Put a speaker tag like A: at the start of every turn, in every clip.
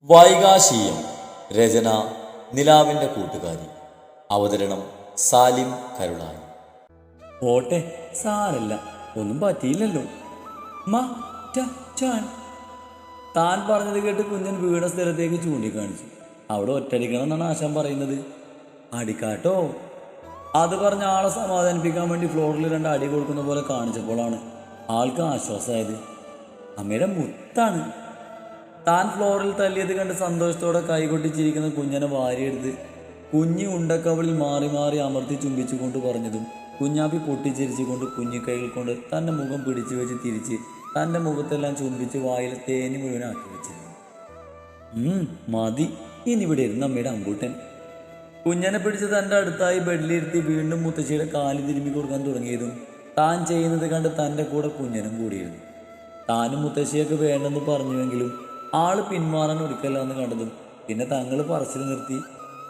A: വൈകാശീയം. രചന നിലാവിൻ്റെ കൂട്ടുകാരി. അവതരണം സാലിം കരുളായി.
B: പോട്ടെ, സാരല്ല, ഒന്നും പറ്റിയില്ലല്ലോ. താൻ പറഞ്ഞത് കേട്ട് കുഞ്ഞൻ വീണ സ്ഥലത്തേക്ക് ചൂണ്ടിക്കാണിച്ചു. അവിടെ ഒറ്റടിക്കണം എന്നാണ് ആശാൻ പറയുന്നത്. അടിക്കാട്ടോ. അത് പറഞ്ഞ ആളെ സമാധാനിപ്പിക്കാൻ വേണ്ടി ഫ്ലോറിൽ 2 അടി കൊടുക്കുന്ന പോലെ കാണിച്ചപ്പോഴാണ് ആൾക്ക് ആശ്വാസമായത്. അമ്മയുടെ മുത്താണ്. താൻ ഫ്ലോറിൽ തല്ലിയത് കണ്ട് സന്തോഷത്തോടെ കൈകൊട്ടിച്ചിരിക്കുന്ന കുഞ്ഞനെ വാരിയെടുത്ത് കുഞ്ഞി ഉണ്ടക്കവളിൽ മാറി മാറി അമർത്തി ചുംബിച്ചുകൊണ്ട് പറഞ്ഞതും കുഞ്ഞാപ്പി പൊട്ടിച്ചിരിച്ചുകൊണ്ട് കുഞ്ഞിക്കൈകൾ കൊണ്ട് തൻ്റെ മുഖം പിടിച്ചു വെച്ച് തിരിച്ച് തൻ്റെ മുഖത്തെല്ലാം ചുംബിച്ച് വായിൽ തേനി മുഴുവനാക്കി വെച്ചിരുന്നു. മതി, ഇനിവിടെ ഇരുന്ന് അമ്മയുടെ അമ്പൂട്ടൻ. കുഞ്ഞനെ പിടിച്ച് തൻ്റെ അടുത്തായി ബെഡിലിരുത്തി വീണ്ടും മുത്തശ്ശിയുടെ കാല് തിരുമ്മി കൊടുക്കാൻ തുടങ്ങിയതും താൻ ചെയ്യുന്നത് കണ്ട് തൻ്റെ കൂടെ കുഞ്ഞനും കൂടിയിരുന്നു. താനും മുത്തശ്ശിയൊക്കെ വേണ്ടെന്ന് പറഞ്ഞുവെങ്കിലും ആള് പിന്മാറാൻ ഒരുക്കല്ലാന്ന് കണ്ടതും പിന്നെ തങ്ങൾ പറച്ചിൽ നിർത്തി.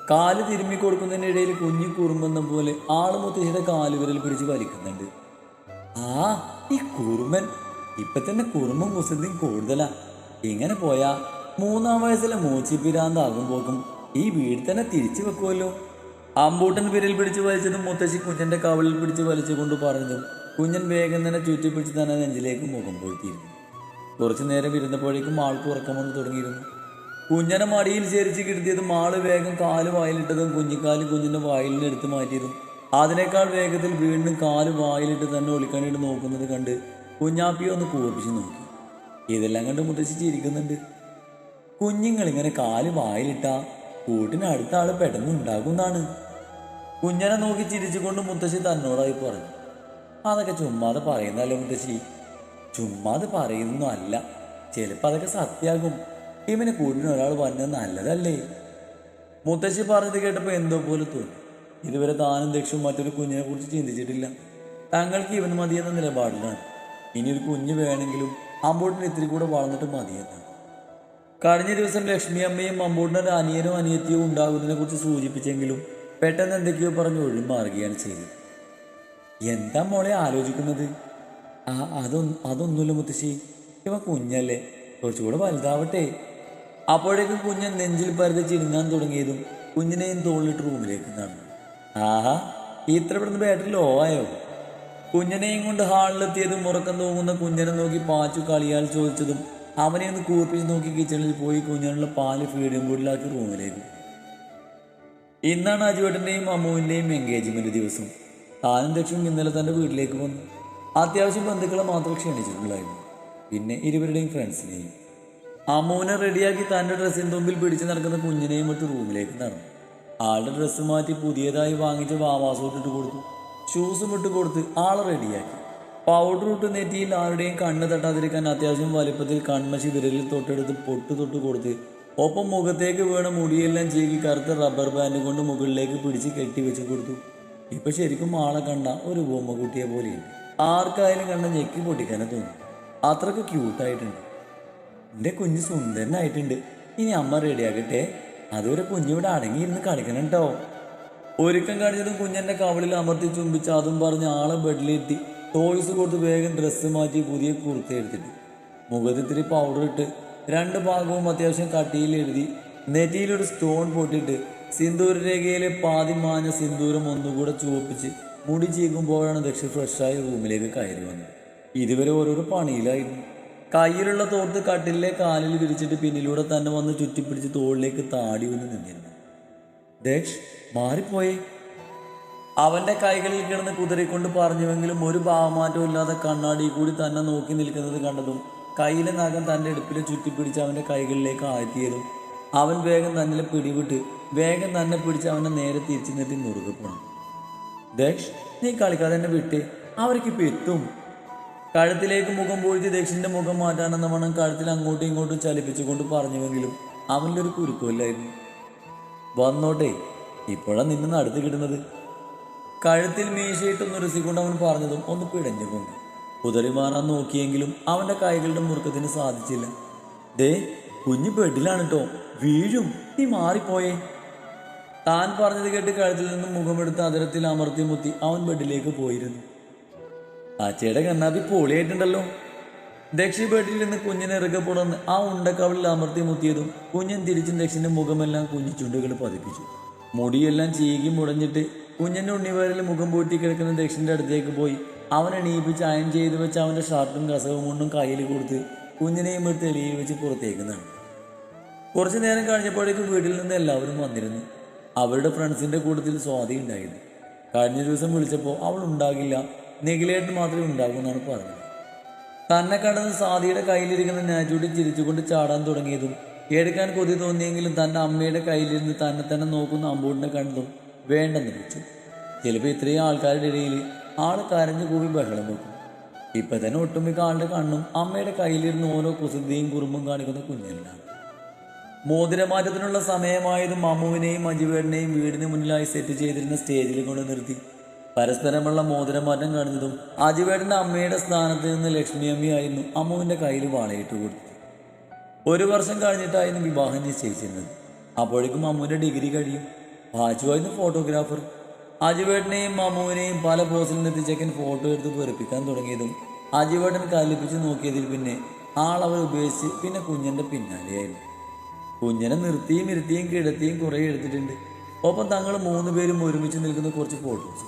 B: കാല് തിരുമ്മി കൊടുക്കുന്നതിനിടയിൽ കുഞ്ഞു കുറുമ്പെന്ന പോലെ ആള് മുത്തശ്ശിയുടെ കാലുവിരൽ പിടിച്ച് വലിക്കുന്നുണ്ട്. ഈ കുറുമ്പൻ ഇപ്പൊ തന്നെ കുറുമ്പും കുസൃതിയും കൂടുതലാ. ഇങ്ങനെ പോയാ 3-ാം വയസ്സിലെ മൂച്ചിപ്പിരാന്താകുമ്പോക്കും ഈ വീട് തന്നെ തിരിച്ചു വെക്കുമല്ലോ. അമ്പൂട്ടൻ വിരൽ പിടിച്ച് വലിച്ചതും മുത്തശ്ശി കുഞ്ഞന്റെ കവളിൽ പിടിച്ച് വലിച്ചുകൊണ്ട് പറഞ്ഞതും കുഞ്ഞൻ വേഗം തന്നെ ചുറ്റിപ്പിടിച്ച് തന്നെ നെഞ്ചിലേക്ക് മുഖം പൊഴുത്തിയിരുന്നു. കുറച്ചു നേരം ഇരുന്നപ്പോഴേക്കും ആൾക്ക് ഉറക്കം വന്ന് തുടങ്ങിയിരുന്നു. കുഞ്ഞനെ മടിയിൽ ചേരിച്ച് കിടത്തിയതും ആള് വേഗം കാല് വായിലിട്ടതും കുഞ്ഞിക്കാല് കുഞ്ഞിന്റെ വായിൽ നിന്ന് എടുത്തു മാറ്റിയതും അതിനേക്കാൾ വേഗത്തിൽ വീണ്ടും കാല് വായിലിട്ട് തന്നെ ഒളിക്കണിട്ട് നോക്കുന്നത് കണ്ട് കുഞ്ഞാപ്പിയെ ഒന്ന് കൂർപ്പിച്ച് നോക്കി. ഇതെല്ലാം കണ്ട് മുത്തശ്ശി ചിരിക്കുന്നുണ്ട്. കുഞ്ഞുങ്ങളിങ്ങനെ കാല് വായിലിട്ടാ കൂട്ടിന് അടുത്ത ആള് പെട്ടെന്ന് ഉണ്ടാകുന്നാണ്. കുഞ്ഞനെ നോക്കി ചിരിച്ചുകൊണ്ട് മുത്തശ്ശി തന്നോടായി പറഞ്ഞു. അതൊക്കെ ചുമ്മാതെ പറയുന്നല്ലേ മുത്തശ്ശി. ചുമ്മാതെ പറയുന്നൊന്നും അല്ല, ചിലപ്പോൾ അതൊക്കെ സത്യാകും. ഇവന് കൂട്ടിന് ഒരാൾ വന്നത് നല്ലതല്ലേ? മുത്തശ്ശി പറഞ്ഞത് കേട്ടപ്പോൾ എന്തോ പോലെ തോന്നി. ഇതുവരെ താനും ദക്ഷും മറ്റൊരു കുഞ്ഞിനെ കുറിച്ച് ചിന്തിച്ചിട്ടില്ല. തങ്ങൾക്ക് ഇവൻ മതിയെന്ന നിലപാടിലാണ്. ഇനിയൊരു കുഞ്ഞ് വേണമെങ്കിലും അമ്പൂട്ടിന് ഇത്തിരി കൂടെ വളർന്നിട്ട് മതിയെന്നാണ്. കഴിഞ്ഞ ദിവസം ലക്ഷ്മി അമ്മയും അമ്പൂട്ടിനൊരു അനിയനോ അനിയത്തിയോ ഉണ്ടാകുന്നതിനെ കുറിച്ച് സൂചിപ്പിച്ചെങ്കിലും പെട്ടെന്ന് എന്തൊക്കെയോ പറഞ്ഞ് ഒഴിമാറുകയാണ് ചെയ്തത്. എന്താ മോളെ ആലോചിക്കുന്നത്? അതൊന്നുമില്ല മുത്തശ്ശി, ഇവ കുഞ്ഞല്ലേ, കുറച്ചുകൂടെ വലുതാവട്ടെ. അപ്പോഴേക്കും കുഞ്ഞൻ നെഞ്ചിൽ പരുതി ചിരുങ്ങാൻ തുടങ്ങിയതും കുഞ്ഞിനെയും തോളിലിട്ട് റൂമിലേക്ക് നടന്നു. ഇത്ര പെടുന്ന ബാറ്ററി ലോ ആയോ? കുഞ്ഞനെയും കൊണ്ട് ഹാളിലെത്തിയതും ഉറക്കം തൂങ്ങുന്ന കുഞ്ഞനെ നോക്കി പാച്ചു കളിയാൽ ചോദിച്ചതും അവനെ ഒന്ന് കൂർപ്പിച്ച് നോക്കി കിച്ചണിൽ പോയി കുഞ്ഞനുള്ള പാല് ഫീഡിംഗ് ബോർഡിലാക്കി റൂമിലേക്ക്. ഇന്നാണ് അജുവേട്ടൻ്റെയും അമ്മുവിൻ്റെയും എൻഗേജ്മെന്റ് ദിവസം. താനും ദക്ഷും ഇന്നലെ തൻ്റെ വീട്ടിലേക്ക് വന്നു. അത്യാവശ്യം ബന്ധുക്കളെ മാത്രം ക്ഷണിച്ചിട്ടുള്ളായിരുന്നു, പിന്നെ ഇരുവരുടെയും ഫ്രണ്ട്സിനെയും. അമ്മുവിനെ റെഡിയാക്കി തൻ്റെ ഡ്രസ്സിന് തുമ്പിൽ പിടിച്ചു നടക്കുന്ന കുഞ്ഞിനെയും ഇട്ട് റൂമിലേക്ക് നടന്നു. ആളുടെ ഡ്രസ്സ് മാറ്റി പുതിയതായി വാങ്ങിച്ച വാവാസോട്ട് ഇട്ട് കൊടുത്തു. ഷൂസും ഇട്ട് കൊടുത്ത് ആളെ റെഡിയാക്കി. പൗഡർ ഇട്ട് നെറ്റിയിൽ ആരുടെയും കണ്ണ് തട്ടാതിരിക്കാൻ അത്യാവശ്യം വലിപ്പത്തിൽ കൺമശി വിരലിൽ തൊട്ടെടുത്ത് പൊട്ട് തൊട്ട് കൊടുത്ത് ഒപ്പം മുഖത്തേക്ക് വീണ മുടിയെല്ലാം ചീകി കറുത്ത റബ്ബർ ബാൻഡ് കൊണ്ട് മുകളിലേക്ക് പിടിച്ച് കെട്ടിവെച്ച് കൊടുത്തു. ഇപ്പൊ ശരിക്കും ആളെ കണ്ട ഒരു ബൊമ്മക്കുട്ടിയെ പോലെയുണ്ട്. ആർക്കായാലും കണ്ട ഞെക്കി പൊട്ടിക്കാനെ തോന്നും. അത്രക്ക് ക്യൂട്ടായിട്ടുണ്ട്. എൻ്റെ കുഞ്ഞ് സുന്ദരനായിട്ടുണ്ട്. ഇനി അമ്മ റെഡിയാകട്ടെ, അതുവരെ കുഞ്ഞിവിടെ അടങ്ങിയിരുന്ന് കളിക്കണം കേട്ടോ. ഒരുക്കം കാണിച്ചതും കുഞ്ഞൻ്റെ കവളിൽ അമർത്തി ചുംബിച്ച് അതും പറഞ്ഞ് ആളെ ബെഡിലിരുത്തി ടോയ്സ് കൊടുത്ത് വേഗം ഡ്രസ്സ് മാറ്റി പുതിയ കുർത്ത എടുത്തിട്ട് മുഖത്തിത്തിരി പൗഡർ ഇട്ട് 2 ഭാഗവും അത്യാവശ്യം കട്ടിയിൽ എഴുതി നെറ്റിയിലൊരു സ്റ്റോൺ പൊട്ടിട്ട് സിന്ദൂര രേഖയിലെ പാതി മാഞ്ഞ സിന്ദൂരം ഒന്നുകൂടെ ചുവപ്പിച്ച് മുടി ചീകുമ്പോഴാണ് ദക്ഷ ഫ്രഷായി റൂമിലേക്ക് കയറി വന്നത്. ഇതുവരെ ഓരോരോ പണിയിലായിരുന്നു. കയ്യിലുള്ള തോർത്ത് കട്ടിലെ കാലിൽ വിരിച്ചിട്ട് പിന്നിലൂടെ തന്നെ വന്ന് ചുറ്റിപ്പിടിച്ച് തോളിലേക്ക് താടി വന്ന് നിന്നിരുന്നു. ദക്ഷ് മാറിപ്പോയേ, അവന്റെ കൈകളിൽ കിടന്ന് കുതിരക്കൊണ്ട് പറഞ്ഞുവെങ്കിലും ഒരു ഭാവമാറ്റവും ഇല്ലാതെ കണ്ണാടി കൂടി തന്നെ നോക്കി നിൽക്കുന്നത് കണ്ടതും കയ്യിലെ നഖം തൻ്റെ അടുപ്പിൽ ചുറ്റിപ്പിടിച്ച് അവൻ്റെ കൈകളിലേക്ക് ആഴ്ത്തിയതും അവൻ വേഗം തന്നെ പിടിവിട്ട് വേഗം തന്നെ പിടിച്ച് അവനെ നേരെ തിരിച്ചു നിർത്തി മുറുകെ പോണം. ദക്ഷ്, നീ കളിക്കാതെ തന്നെ വിട്ട്, അവർക്കിപ്പോൾ എത്തും. കഴുത്തിലേക്ക് മുഖം പൊഴുത്തി ദക്ഷിന്റെ മുഖം മാറ്റാനെന്ന മണം കഴുത്തിൽ അങ്ങോട്ടും ഇങ്ങോട്ടും ചലിപ്പിച്ചുകൊണ്ട് പറഞ്ഞുവെങ്കിലും അവൻ്റെ ഒരു കുരുക്കമില്ലായിരുന്നു. വന്നോട്ടെ, ഇപ്പോഴാണ് നിന്നെ അടുത്ത് കിട്ടുന്നത്. കഴുത്തിൽ മീശയിട്ടൊന്ന് ഉരസിക്കൊണ്ട് അവൻ പറഞ്ഞതും ഒന്ന് പിടഞ്ഞു പൊങ്ങി. കുതിരി മാറാൻ നോക്കിയെങ്കിലും അവൻ്റെ കൈകളുടെ മുറുക്കത്തിന് സാധിച്ചില്ല. ദേ, കുഞ്ഞു ബെഡിലാണ് കേട്ടോ, വീഴും, നീ മാറിപ്പോയേ. താൻ പറഞ്ഞത് കേട്ട് കഴുത്തിൽ നിന്നും മുഖമെടുത്ത് അതിരത്തിൽ അമർത്തി മുത്തി അവൻ ബെഡിലേക്ക് പോയിരുന്നു. അച്ചയുടെ കണ്ണാപ്പി പൊളിയായിട്ടുണ്ടല്ലോ. ദക്ഷി ബെഡിൽ നിന്ന് കുഞ്ഞിനെ ഇറുകപ്പുറന്ന് ആ ഉണ്ടക്കവളിൽ അമർത്തി മുത്തിയതും കുഞ്ഞൻ തിരിച്ചും ദക്ഷിന്റെ മുഖമെല്ലാം കുഞ്ഞു ചുണ്ടുകൾ പതിപ്പിച്ചു. മുടിയെല്ലാം ചീകി മുടഞ്ഞിട്ട് കുഞ്ഞന്റെ ഉണ്ണിവയറിൽ മുഖം പൂട്ടി കിടക്കുന്ന ദക്ഷിന്റെ അടുത്തേക്ക് പോയി അവനെ എണീപ്പിച്ച് അയൺ ചെയ്ത് വെച്ച് അവന്റെ ഷർട്ടും കസവും മുണ്ടും കയ്യിൽ കൊടുത്ത് കുഞ്ഞിനെയും എടുത്ത് എളിയിൽ വെച്ച് പുറത്തേക്ക് നടന്നു. കുറച്ചു നേരം കഴിഞ്ഞപ്പോഴേക്കും വീട്ടിൽ നിന്ന് എല്ലാവരും വന്നിരുന്നു. അവരുടെ ഫ്രണ്ട്സിന്റെ കൂട്ടത്തിൽ സ്വാതി ഉണ്ടായിരുന്നു. കഴിഞ്ഞ ദിവസം വിളിച്ചപ്പോൾ അവൾ ഉണ്ടാകില്ല, നിഖിലേട്ട് മാത്രമേ ഉണ്ടാകൂ എന്നാണ് പറഞ്ഞത്. തന്നെ കടന്ന് സ്വാതിയുടെ കയ്യിലിരിക്കുന്ന നാച്ചൂട്ടി ചിരിച്ചുകൊണ്ട് ചാടാൻ തുടങ്ങിയതും എടുക്കാൻ കൊതി തോന്നിയെങ്കിലും തൻ്റെ അമ്മയുടെ കയ്യിലിരുന്ന് തന്നെ നോക്കുന്ന അമ്പൂട്ടിനെ കണ്ടതും വേണ്ടെന്ന് വെച്ചു. ചിലപ്പോൾ ഇത്രയും ആൾക്കാരുടെ ഇടയിൽ ആൾ കരഞ്ഞു കൂവി ബഹളം വെക്കും. ഇപ്പം തന്നെ ഒട്ടുമിക്ക ആളുടെ കണ്ണും അമ്മയുടെ കയ്യിലിരുന്ന് ഓരോ കുസൃതിയും കുറുമ്പും കാണിക്കുന്ന കുഞ്ഞിലാണ്. മോതിരമാറ്റത്തിനുള്ള സമയമായതും അമ്മുവിനെയും മഞ്ജുവേടനെയും വീടിന് മുന്നിലായി സെറ്റ് ചെയ്തിരുന്ന സ്റ്റേജിൽ കൊണ്ട് നിർത്തി പരസ്പരമുള്ള മോതിരമാറ്റം കാണിച്ചതും അജുവേടൻ്റെ അമ്മയുടെ സ്ഥാനത്ത് നിന്ന് ലക്ഷ്മി അമ്മയായിരുന്നു അമ്മുവിൻ്റെ കയ്യിൽ വളയിട്ട് കൊടുത്തത്. 1 വർഷം കഴിഞ്ഞിട്ടായിരുന്നു വിവാഹം നിശ്ചയിച്ചിരുന്നത്. അപ്പോഴേക്കും അമ്മുവിൻ്റെ ഡിഗ്രി കഴിയും. വാച്ചുവായിരുന്നു ഫോട്ടോഗ്രാഫർ. അജുവേടനെയും അമ്മുവിനെയും പല പോസിൽ നിർത്തിച്ചേക്കൻ ഫോട്ടോ എടുത്ത് പെറുപ്പിക്കാൻ തുടങ്ങിയതും അജുവേടൻ കല്ലിപ്പിച്ച് നോക്കിയതിൽ പിന്നെ ആളവർ ഉപയോഗിച്ച് പിന്നെ കുഞ്ഞൻ്റെ പിന്നാലെയായിരുന്നു. കുഞ്ഞിനെ നിർത്തിയും ഇരുത്തിയും കിടത്തിയും കുറേ എടുത്തിട്ടുണ്ട്. ഒപ്പം തങ്ങൾ 3 പേരും ഒരുമിച്ച് നിൽക്കുന്ന കുറച്ച് ഫോട്ടോസ്.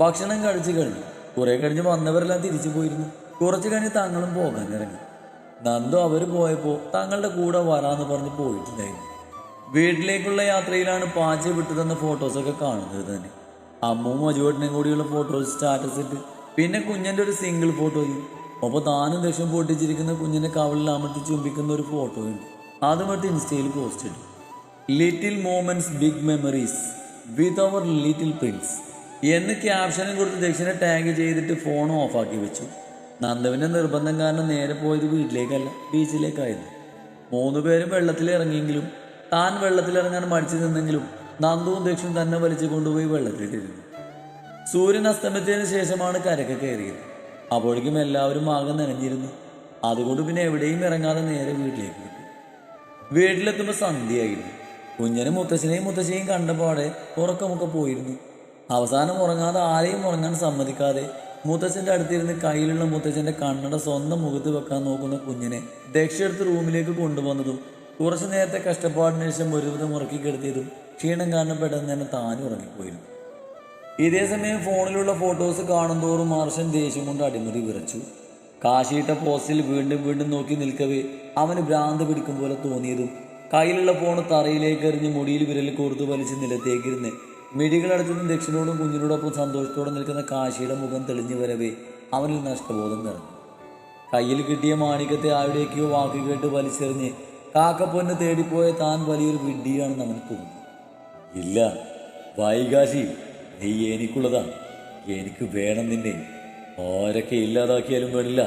B: ഭക്ഷണം കഴിച്ചു കഴിഞ്ഞു. കുറെ കഴിഞ്ഞ് വന്നവരെല്ലാം തിരിച്ചു പോയിരുന്നു. കുറച്ച് കഴിഞ്ഞ് തങ്ങളും പോകാൻ ഇറങ്ങി. നന്ദു അവർ പോയപ്പോൾ തങ്ങളുടെ കൂടെ വരാമെന്ന് പറഞ്ഞ് പോയിട്ടുണ്ടായിരുന്നു. വീട്ടിലേക്കുള്ള യാത്രയിലാണ് പാച്ച വിട്ടു തന്ന ഫോട്ടോസൊക്കെ കാണുന്നത് തന്നെ. അമ്മുവും അജുവേട്ടനും കൂടിയുള്ള ഫോട്ടോസ് സ്റ്റാറ്റസ് ഇട്ട് പിന്നെ കുഞ്ഞൻ്റെ ഒരു സിംഗിൾ ഫോട്ടോയും ഒപ്പം താനും ദക്ഷം പൊട്ടിച്ചിരിക്കുന്ന കുഞ്ഞിനെ കവളിൽ അമർത്തി ചുംബിക്കുന്ന ഒരു ഫോട്ടോയുണ്ട്. അതുമെടുത്ത് ഇൻസ്റ്റയിൽ പോസ്റ്റ് ഇട്ടു. ലിറ്റിൽ മോമെന്റ്സ് ബിഗ് മെമ്മറീസ് വിത്ത് അവർ ലിറ്റിൽ പ്രിൻസ് എന്ന് ക്യാപ്ഷനും കൊടുത്ത് ദക്ഷിണെ ടാഗ് ചെയ്തിട്ട് ഫോൺ ഓഫാക്കി വെച്ചു. നന്ദുവിൻ്റെ നിർബന്ധം കാരണം നേരെ പോയത് വീട്ടിലേക്കല്ല, ബീച്ചിലേക്കായിരുന്നു. 3 പേരും വെള്ളത്തിലിറങ്ങിയെങ്കിലും താൻ വെള്ളത്തിലിറങ്ങാൻ മടിച്ചു നിന്നെങ്കിലും നന്ദുവും ദക്ഷിണും തന്നെ വലിച്ചു കൊണ്ടുപോയി വെള്ളത്തിലിട്ടിരുന്നു. സൂര്യൻ അസ്തമയത്തിന് ശേഷമാണ് കരക്ക് കയറിയത്. അപ്പോഴേക്കും എല്ലാവരും ആകെ നനഞ്ഞിരുന്നു. അതുകൊണ്ട് പിന്നെ എവിടെയും ഇറങ്ങാതെ നേരെ വീട്ടിലേക്ക് കിട്ടി. വീട്ടിലെത്തുമ്പോൾ സന്ധ്യയായിരുന്നു. കുഞ്ഞനും മുത്തശ്ശനെയും മുത്തശ്ശിയും കണ്ടപാടെ ഉറക്കമൊക്കെ പോയിരുന്നു. അവസാനം ഉറങ്ങാതെ ആരെയും ഉറങ്ങാൻ സമ്മതിക്കാതെ മുത്തച്ഛൻ്റെ അടുത്തിരുന്ന് കയ്യിലുള്ള മുത്തച്ഛൻ്റെ കണ്ണട സ്വന്തം മുഖത്ത് വെക്കാൻ നോക്കുന്ന കുഞ്ഞിനെ ദക്ഷെടുത്ത് റൂമിലേക്ക് കൊണ്ടുവന്നതും കുറച്ചു നേരത്തെ കഷ്ടപ്പാടിന് ശേഷം ഒരുവിധം ഉറക്കി കിടത്തിയതും ക്ഷീണം കാരണം പെട്ടെന്ന് തന്നെ താനും ഉറങ്ങിപ്പോയിരുന്നു. ഇതേ സമയം ഫോണിലുള്ള ഫോട്ടോസ് കാണുന്തോറും മാർഷൻ ദേഷ്യം കൊണ്ട് അടിമുടി വിറച്ചു. കാശിയിട്ട പോസ്റ്റിൽ വീണ്ടും വീണ്ടും നോക്കി നിൽക്കവേ അവന് ഭ്രാന്ത് പിടിക്കും പോലെ തോന്നിയതും കയ്യിലുള്ള ഫോണ് തറയിലേക്ക് എറിഞ്ഞ് മുടിയിൽ വിരൽ കോർത്തു വലിച്ച് നിലത്തേക്കിരുന്ന് മിടികളടച്ചതും ദക്ഷിണോടും കുഞ്ഞിനോടൊപ്പം സന്തോഷത്തോടെ നിൽക്കുന്ന കാശിയുടെ മുഖം തെളിഞ്ഞു വരവേ അവനിൽ നഷ്ടബോധം നിറഞ്ഞു. കയ്യിൽ കിട്ടിയ മാണിക്കത്തെ ആരുടേക്കോ വാക്ക് കേട്ട് വലിച്ചെറിഞ്ഞ് കാക്കപ്പൊന്ന് തേടിപ്പോയ താൻ വലിയൊരു വിഡ്ഢിയാണെന്ന് അവന് തോന്നി. ഇല്ല വൈകാശി, നീ എനിക്കുള്ളതാണ്. എനിക്ക് വേണം നിന്നെ. ആരൊക്കെ ഇല്ലാതാക്കിയാലും വേണില്ല,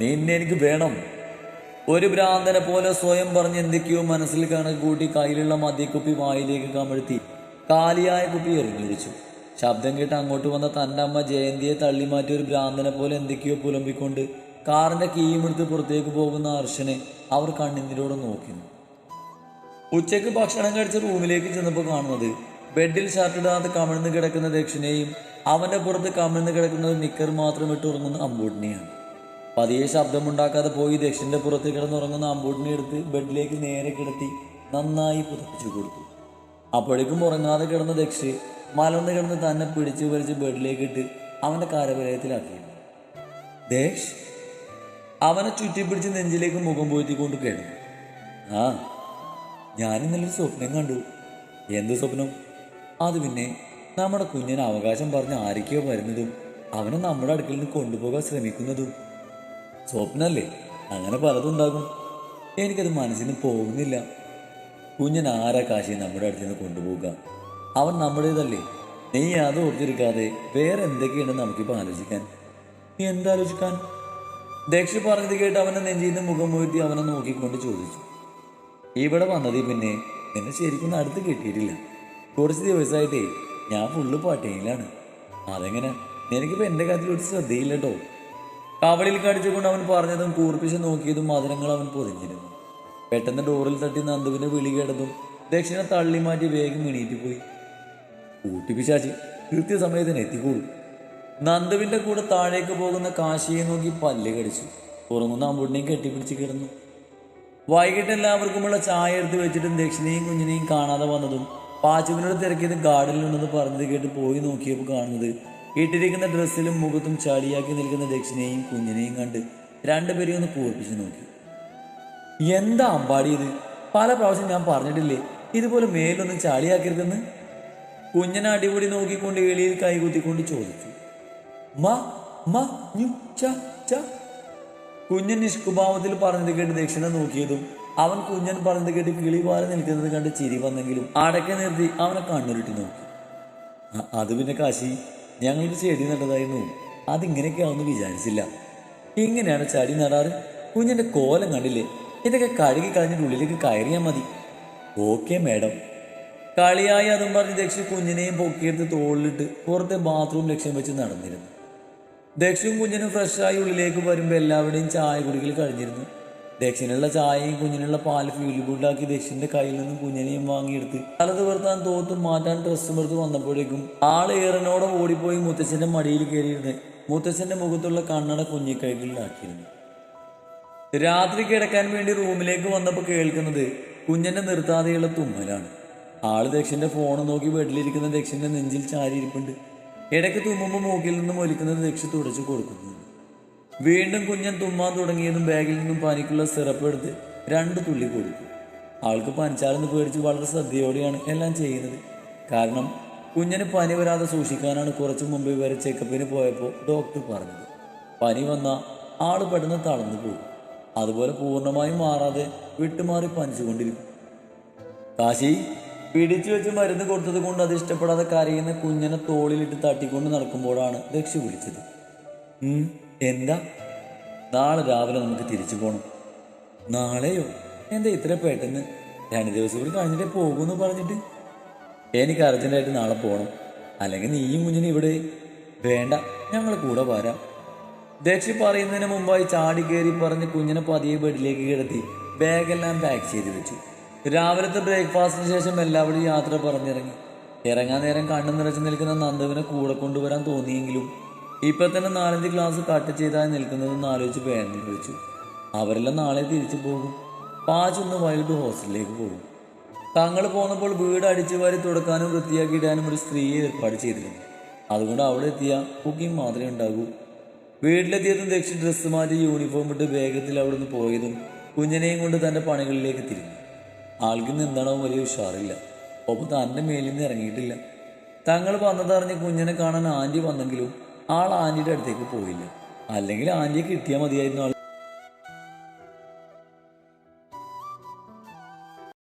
B: നിന്നെ എനിക്ക് വേണം. ഒരു ഭ്രാന്തനെ പോലെ സ്വയം പറഞ്ഞ് എന്തൊക്കെയോ മനസ്സിൽ കണക്ക് കൂട്ടി കയ്യിലുള്ള മദ്യക്കുപ്പി വായിലേക്ക് കമഴ്ത്തി കാലിയായ കുപ്പി എറിഞ്ഞിടിച്ചു. ശബ്ദം കേട്ട് അങ്ങോട്ട് വന്ന തൻ്റെ അമ്മ ജയന്തിയെ തള്ളിമാറ്റി ഒരു ഭ്രാന്തനെ പോലെ എന്തൊക്കെയോ പുലമ്പിക്കൊണ്ട് കാറിൻ്റെ കീമെടുത്ത് പുറത്തേക്ക് പോകുന്ന ഹർഷനെ അവർ കണ്ണിനോടെ നോക്കുന്നു. ഉച്ചയ്ക്ക് ഭക്ഷണം കഴിച്ച് റൂമിലേക്ക് ചെന്നപ്പോൾ കാണുന്നത് ബെഡിൽ ഷർട്ടിടാതെ കമിഴ്ന്ന് കിടക്കുന്ന ദക്ഷിണയെയും അവൻ്റെ പുറത്ത് കമിഴ്ന്ന് കിടക്കുന്നത് നിക്കർ മാത്രം ഇട്ടുറങ്ങുന്ന അമ്പൂട്ടിനെയാണ്. പതിയെ ശബ്ദമുണ്ടാക്കാതെ പോയി ദക്ഷിൻ്റെ പുറത്ത് കിടന്നുറങ്ങുന്ന അമ്പൂട്ടിനെ എടുത്ത് ബെഡിലേക്ക് നേരെ കിടത്തി നന്നായി പുതപ്പിച്ചു കൊടുത്തു. അപ്പോഴേക്കും ഉറങ്ങാതെ കിടന്ന ദക്ഷി മലർന്ന് കിടന്ന് തന്നെ പിടിച്ചു വലിച്ച് ബെഡിലേക്ക് ഇട്ട് അവൻ്റെ കരവലയത്തിലാക്കിയിരുന്നു. ദേഷ് അവനെ ചുറ്റിപ്പിടിച്ച് നെഞ്ചിലേക്ക് മുഖം പോയിക്കൊണ്ട് കിടന്നു. ആ, ഞാനിന്നലൊരു സ്വപ്നം കണ്ടു. എന്ത് സ്വപ്നം? അത് പിന്നെ നമ്മുടെ കുഞ്ഞിന് അവകാശം പറഞ്ഞ് ആരൊക്കെയോ വരുന്നതും അവനെ നമ്മുടെ അടുക്കൽ നിന്ന് കൊണ്ടുപോകാൻ ശ്രമിക്കുന്നതും. സ്വപ്നമല്ലേ, അങ്ങനെ പലതുണ്ടാകും. എനിക്കത് മനസ്സിന് പോകുന്നില്ല. കുഞ്ഞൻ ആരാ കാശി നമ്മുടെ അടുത്ത് നിന്ന് കൊണ്ടുപോകുക? അവൻ നമ്മുടേതല്ലേ. നീ അത് ഓർത്തിരിക്കാതെ വേറെ എന്തൊക്കെയുണ്ടെന്ന് നമുക്കിപ്പോൾ ആലോചിക്കാൻ. എന്താലോചിക്കാൻ? ദക്ഷി പറഞ്ഞത് കേട്ട് അവൻ്റെ നെഞ്ചിൽ നിന്ന് മുഖം ഉയർത്തി അവനെ നോക്കിക്കൊണ്ട് ചോദിച്ചു. ഇവിടെ വന്നതിൽ പിന്നെ നിന്നെ ശരിക്കും അടുത്ത് കിട്ടിയിട്ടില്ല. കുറച്ച് ദിവസമായിട്ടേ ഞാൻ ഫുള്ള് പട്ടിണിയിലാണ്. അതെങ്ങനെ? നിനക്കിപ്പോൾ എൻ്റെ കാര്യത്തിൽ ഒരു ശ്രദ്ധയില്ല കേട്ടോ. കവളിൽ കടിച്ചുകൊണ്ട് അവൻ പറഞ്ഞതും കൂർപ്പിച്ച് നോക്കിയതും മധുരങ്ങൾ അവൻ പൊതിഞ്ഞിരുന്നു. പെട്ടെന്ന് ഡോറിൽ തട്ടി നന്ദുവിനെ വിളി കേട്ടതും ദക്ഷിണ തള്ളി മാറ്റി വേഗം എണീറ്റ് പോയി. കൂട്ടിപ്പിശാച്ചി കൃത്യസമയത്തിന് എത്തിക്കൂടും. നന്ദുവിൻ്റെ കൂടെ താഴേക്ക് പോകുന്ന കാശിയെ നോക്കി പല്ല് കടിച്ചു. ഉറങ്ങുന്ന അമ്പുടിനെയും കെട്ടിപ്പിടിച്ച് കിടന്നു. വൈകിട്ട് എല്ലാവർക്കുമുള്ള ചായ എടുത്ത് വെച്ചിട്ടും ദക്ഷിണയും കുഞ്ഞിനെയും കാണാതെ വന്നതും പാച്ചുവിനോട് തിരക്കിയത് ഗാർഡനിലുണ്ടെന്ന് പറഞ്ഞത് കേട്ട് പോയി നോക്കിയപ്പോൾ കാണുന്നത് ഇട്ടിരിക്കുന്ന ഡ്രസ്സിലും മുഖത്തും ചാടിയാക്കി നിൽക്കുന്ന ദക്ഷിണയും കുഞ്ഞിനെയും കണ്ട് രണ്ടുപേരെയും ഒന്ന് കൂർപ്പിച്ച് നോക്കി. എന്താ അമ്പാടി ഇത്? പല പ്രാവശ്യം ഞാൻ പറഞ്ഞിട്ടില്ലേ ഇതുപോലെ മേലൊന്നും ചാടിയാക്കരുതെന്ന്? കുഞ്ഞനെ അടിപൊളി നോക്കിക്കൊണ്ട് എളിയിൽ കൈകുത്തിക്കൊണ്ട് ചോദിച്ചു. മാ മാ ഞു ച ച. കുഞ്ഞൻ നിഷ്കുഭാവത്തിൽ പറഞ്ഞത് കേട്ട് ദക്ഷിണ നോക്കിയതും അവൻ കുഞ്ഞൻ പറഞ്ഞത് കേട്ട് കിളിപാറി നിൽക്കുന്നത് കണ്ട് ചിരി വന്നെങ്കിലും അടക്കെ നിർത്തി അവനെ കണ്ണുരുട്ടി നോക്കി. അത് പിന്നെ കാശി, ഞങ്ങൾക്ക് ചെടി നട്ടതായിരുന്നു, അതിങ്ങനെയൊക്കെയാവുമെന്ന് വിചാരിച്ചില്ല. ഇങ്ങനെയാണ് ചെടി നടാറ്? കുഞ്ഞിൻ്റെ കോലം കണ്ടില്ലേ? ഇതൊക്കെ കഴുകി കളഞ്ഞിട്ട് ഉള്ളിലേക്ക് കയറിയാൽ മതി. Okay madam. കളിയായി അതും പറഞ്ഞ് ദക്ഷി കുഞ്ഞിനെയും പൊക്കിയെടുത്ത് തോളിലിട്ട് പുറത്തെ ബാത്റൂം ലക്ഷ്യം വെച്ച് നടന്നിരുന്നു. ദക്ഷിയും കുഞ്ഞിനും ഫ്രഷായി ഉള്ളിലേക്ക് വരുമ്പോൾ എല്ലാവരുടെയും ചായ കുടികൾ കഴിഞ്ഞിരുന്നു. ദക്ഷിനുള്ള ചായയും കുഞ്ഞിനുള്ള പാല് ഫീൽഡ് ബുഡാക്കി ദക്ഷിന്റെ കയ്യിൽ നിന്നും കുഞ്ഞിനെയും വാങ്ങിയെടുത്ത് തല തുവർത്താൻ തോത്തും മാറ്റാൻ ഡ്രസ്സും എടുത്ത് വന്നപ്പോഴേക്കും ആള് ഏറനോടെ ഓടിപ്പോയി മുത്തച്ഛന്റെ മടിയിൽ കയറിയിരുന്ന് മുത്തച്ഛന്റെ മുഖത്തുള്ള കണ്ണട കുഞ്ഞിക്കൈകളിലാക്കിയിരുന്നു. രാത്രി കിടക്കാൻ വേണ്ടി റൂമിലേക്ക് വന്നപ്പോൾ കേൾക്കുന്നത് കുഞ്ഞിന്റെ നിർത്താതെയുള്ള തുമ്മലാണ്. ആള് ദക്ഷിന്റെ ഫോൺ നോക്കി ബെഡിലിരിക്കുന്ന ദക്ഷിന്റെ നെഞ്ചിൽ ചാരിയിരിപ്പുണ്ട്. ഇടയ്ക്ക് തുമ്മുമ്പോൾ മൂക്കിൽ നിന്നും ഒലിക്കുന്നത് ദക്ഷി തുടച്ചു കൊടുക്കുന്നു. വീണ്ടും കുഞ്ഞൻ തുമ്മാൻ തുടങ്ങിയതും ബാഗിൽ നിന്നും പനിക്കുള്ള സിറപ്പ് എടുത്ത് 2 തുള്ളി കൊടുത്തു. ആൾക്ക് പനിച്ചാലെന്ന് പേടിച്ച് വളരെ ശ്രദ്ധയോടെയാണ് എല്ലാം ചെയ്യുന്നത്. കാരണം കുഞ്ഞന് പനി വരാതെ സൂക്ഷിക്കാനാണ് കുറച്ചു മുമ്പ് വരെ ചെക്കപ്പിന് പോയപ്പോൾ ഡോക്ടർ പറഞ്ഞത്. പനി വന്നാൽ ആൾ പെട്ടെന്ന് തളർന്നു പോകും. അതുപോലെ പൂർണ്ണമായും മാറാതെ വിട്ടുമാറി പനിച്ചുകൊണ്ടിരിക്കും. കാശി പിടിച്ചു വെച്ച് മരുന്ന് കൊടുത്തത് കൊണ്ട് അത് ഇഷ്ടപ്പെടാതെ കരയുന്ന കുഞ്ഞനെ തോളിലിട്ട് തട്ടിക്കൊണ്ട് നടക്കുമ്പോഴാണ് ദക്ഷി വിളിച്ചത്. എന്താ? നാളെ രാവിലെ നമുക്ക് തിരിച്ചു പോകണം. നാളെയോ? എന്താ ഇത്ര പെട്ടെന്ന്? 2 ദിവസം കൂടി കഴിഞ്ഞിട്ടേ പോകുമെന്ന് പറഞ്ഞിട്ട്. എനിക്ക് അർജന്റായിട്ട് നാളെ പോകണം. അല്ലെങ്കിൽ നീയും കുഞ്ഞിനും ഇവിടെ വേണ്ട, ഞങ്ങൾ കൂടെ വരാം. ദക്ഷി പറയുന്നതിന് മുമ്പായി ചാടി കയറി പറഞ്ഞ് കുഞ്ഞിനെ പതിയെ ബെഡിലേക്ക് കിടത്തി ബാഗെല്ലാം പാക്ക് ചെയ്ത് വെച്ചു. രാവിലത്തെ ബ്രേക്ക്ഫാസ്റ്റിന് ശേഷം എല്ലാവരും യാത്ര പറഞ്ഞിറങ്ങി. ഇറങ്ങാൻ നേരം കണ്ണു നിറച്ച് നിൽക്കുന്ന നന്ദുവിനെ കൂടെ കൊണ്ടുവരാൻ തോന്നിയെങ്കിലും ഇപ്പൊ തന്നെ 4-5 ക്ലാസ് കട്ട് ചെയ്താൽ നിൽക്കുന്നതെന്ന് ആലോചിച്ച് പേരനെ വിളിച്ചു. അവരെല്ലാം നാളെ തിരിച്ചു പോകും. പാച്ചൊന്ന് വൈകിട്ട് ഹോസ്റ്റലിലേക്ക് പോകും. തങ്ങൾ പോന്നപ്പോൾ വീട് അടിച്ചു വാരി തുടക്കാനും വൃത്തിയാക്കി ഇടാനും ഒരു സ്ത്രീയെ ഏർപ്പാട് ചെയ്തിരുന്നു. അതുകൊണ്ട് അവിടെ എത്തിയ കുക്കിംഗ് മാത്രമേ ഉണ്ടാകൂ. വീട്ടിലെത്തിയതും ദക്ഷി ഡ്രസ്സ് മാറ്റി യൂണിഫോം ഇട്ട് വേഗത്തിൽ അവിടുന്ന് പോയതും കുഞ്ഞിനെയും കൊണ്ട് തൻ്റെ പണികളിലേക്ക് തിരിഞ്ഞു. ആൾക്കിന്ന് എന്താണോ വലിയ ഉഷാറില്ല. ഒപ്പം തൻ്റെ മേലിൽ നിന്ന് ഇറങ്ങിയിട്ടില്ല. തങ്ങൾ വന്നതറിഞ്ഞ് കുഞ്ഞിനെ കാണാൻ ആൻറ്റി വന്നെങ്കിലും ആൾ ആൻറ്റിയുടെ അടുത്തേക്ക് പോയില്ല. അല്ലെങ്കിൽ ആൻറ്റിയെ കിട്ടിയാൽ മതിയായിരുന്നു.